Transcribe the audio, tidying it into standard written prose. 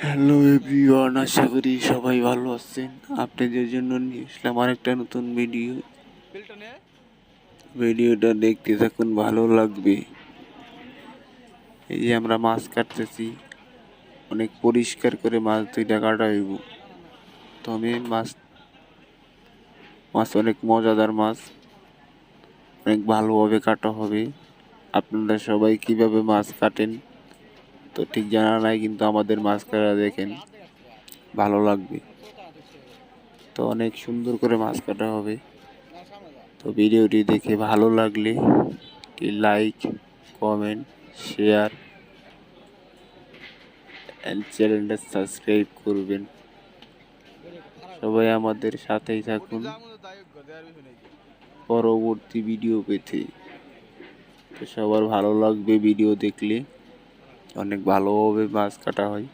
Hello everyone, আশা করি সবাই ভালো আছেন। আপনাদের জন্য নিয়ে আসলাম আরেকটা নতুন ভিডিওটা দেখতে থাকুন, ভালো লাগবে। এই যে আমরা মাছ কাটতেছি, অনেক পরিষ্কার করে মাছ দুইটা কাটা হইব। তো আমি মাছ অনেক মজাদার মাছ, অনেক ভালোভাবে কাটা হবে। আপনারা সবাই কিভাবে মাছ কাটেন তো ঠিক জানা নাই, কিন্তু আমাদের মাছ কাটা দেখেন, ভালো লাগবে। তো অনেক সুন্দর করে মাছ কাটা হবে। তো ভিডিওটি দেখে ভালো লাগলে লাইক, কমেন্ট, শেয়ার এন্ড চ্যানেলটা সাবস্ক্রাইব করবেন। সবাই আমাদের সাথেই থাকুন পরবর্তী ভিডিও পেতে। তো সবার ভালো লাগবে ভিডিও দেখলে, অনেক ভালোভাবে মাছ কাটা হয়।